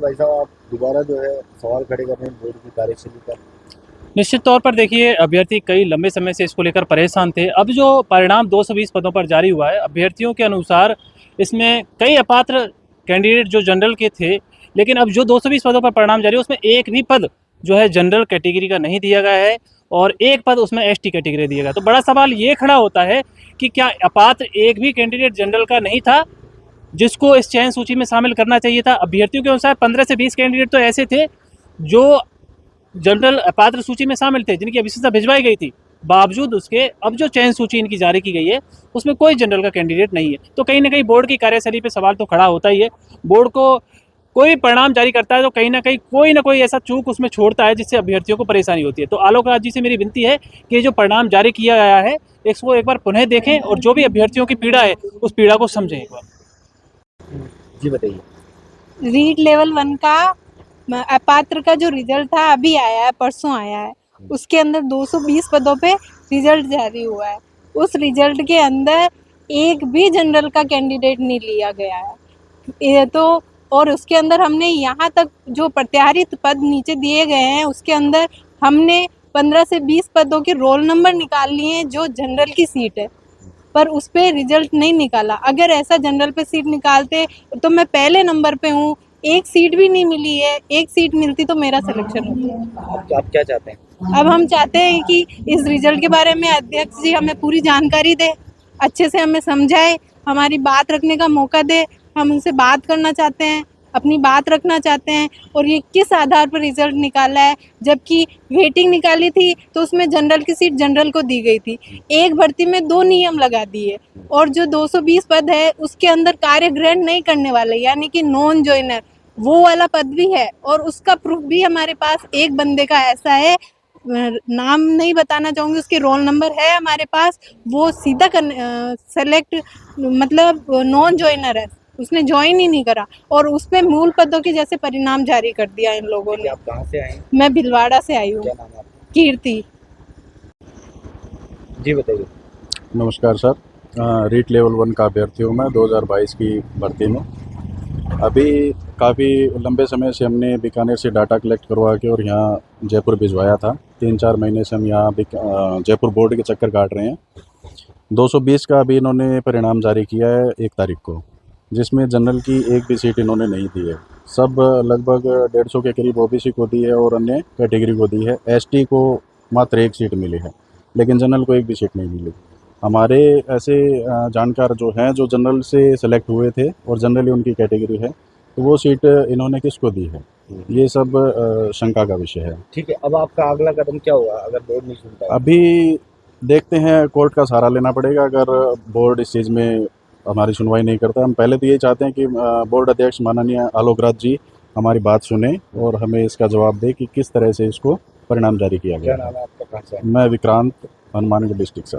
भाई साहब आप दोबारा जो है सवाल खड़े कर रहे हैं बोर्ड की कार्यशैली पर। निश्चित तौर पर देखिए, अभ्यर्थी कई लंबे समय से इसको लेकर परेशान थे। अब जो परिणाम 220 पदों पर जारी हुआ है, अभ्यर्थियों के अनुसार इसमें कई अपात्र कैंडिडेट जो जनरल के थे, लेकिन अब जो 220 पदों पर परिणाम जारी है उसमें एक भी पद जो है जनरल कैटेगरी का नहीं दिया गया है और एक पद उसमें एसटी कैटेगरी दिया गया। तो बड़ा सवाल ये खड़ा होता है कि क्या अपात्र एक भी कैंडिडेट जनरल का नहीं था जिसको इस चयन सूची में शामिल करना चाहिए था। अभ्यर्थियों के अनुसार 15 से 20 कैंडिडेट तो ऐसे थे जो जनरल अपात्र सूची में शामिल थे, जिनकी अभिसूचना भिजवाई गई थी। बावजूद उसके अब जो चयन सूची इनकी जारी की गई है उसमें कोई जनरल का कैंडिडेट नहीं है। तो कहीं ना कहीं बोर्ड की कार्यशैली पे सवाल तो खड़ा होता ही है। बोर्ड को कोई परिणाम जारी करता है तो कहीं ना कोई ऐसा चूक उसमें छोड़ता है जिससे अभ्यर्थियों को परेशानी होती है। तो आलोक राज जी से मेरी विनती है कि जो परिणाम जारी किया गया है इसको एक बार पुनः देखें और जो भी अभ्यर्थियों की पीड़ा है उस पीड़ा को समझें एक बार। जी बताइए। रीड लेवल 1 का अपात्र का जो रिजल्ट था अभी आया है, परसों आया है। उसके अंदर 220 पदों पे रिजल्ट जारी हुआ है। उस रिजल्ट के अंदर एक भी जनरल का कैंडिडेट नहीं लिया गया है। ये तो और उसके अंदर हमने यहाँ तक जो प्रत्याशित पद नीचे दिए गए हैं उसके अंदर हमने 15 से 20 पदों के रोल नंबर निकाल लिए हैं जो जनरल की सीट है, पर उस पर रिजल्ट नहीं निकाला। अगर ऐसा जनरल पे सीट निकालते तो मैं पहले नंबर पे हूँ, एक सीट भी नहीं मिली है। एक सीट मिलती तो मेरा सिलेक्शन होता। आप क्या चाहते हैं? अब हम चाहते हैं कि इस रिजल्ट के बारे में अध्यक्ष जी हमें पूरी जानकारी दे, अच्छे से हमें समझाए, हमारी बात रखने का मौका दे। हम उनसे बात करना चाहते हैं, अपनी बात रखना चाहते हैं। और ये किस आधार पर रिजल्ट निकाला है, जबकि वेटिंग निकाली थी तो उसमें जनरल की सीट जनरल को दी गई थी। एक भर्ती में 2 नियम लगा दिए और जो 220 पद है उसके अंदर कार्य ग्रहण नहीं करने वाले यानी कि नॉन ज्वाइनर वो वाला पद भी है और उसका प्रूफ भी हमारे पास एक बंदे का ऐसा है, नाम नहीं बताना चाहूँगी, उसके रोल नंबर है हमारे पास। वो सीधा सेलेक्ट मतलब नॉन ज्वाइनर है, उसने ज्वाइन ही नहीं करा और उसमें मूल पदों के जैसे परिणाम जारी कर दिया इन लोगों ने। आप कहाँ से आए हैं? मैं भिलवाड़ा से आई हूँ। क्या नाम है आपका? कीर्ति। जी बताइए। नमस्कार सर। रीट लेवल 1 का अभ्यर्थी हूँ मैं 2022 की भर्ती में। अभी काफ़ी लंबे समय से हमने बीकानेर से डाटा कलेक्ट करवा के और यहाँ जयपुर भिजवाया था। 3-4 महीने से हम यहाँ जयपुर बोर्ड के चक्कर काट रहे हैं। 220 का अभी इन्होंने परिणाम जारी किया है 1 तारीख को, जिसमें जनरल की एक भी सीट इन्होंने नहीं दी है। सब लगभग 150 के करीब ओबीसी को दी है और अन्य कैटेगरी को दी है। एसटी को मात्र 1 सीट मिली है, लेकिन जनरल को एक भी सीट नहीं मिली। हमारे ऐसे जानकार जो हैं जो जनरल से सेलेक्ट हुए थे और जनरली उनकी कैटेगरी है, तो वो सीट इन्होंने किसको दी है, ये सब शंका का विषय है। ठीक है, अब आपका अगला कदम क्या होगा अगर बोर्ड नहीं सुनता है? अभी देखते हैं, कोर्ट का सहारा लेना पड़ेगा अगर बोर्ड इस चीज़ में हमारी सुनवाई नहीं करता। हम पहले तो ये चाहते हैं कि बोर्ड अध्यक्ष माननीय आलोक राज जी हमारी बात सुने और हमें इसका जवाब दे कि किस तरह से इसको परिणाम जारी किया क्या गया। नाम है आपका? कहाँ से आए? मैं विक्रांत, हनुमानगढ़ डिस्ट्रिक्ट से।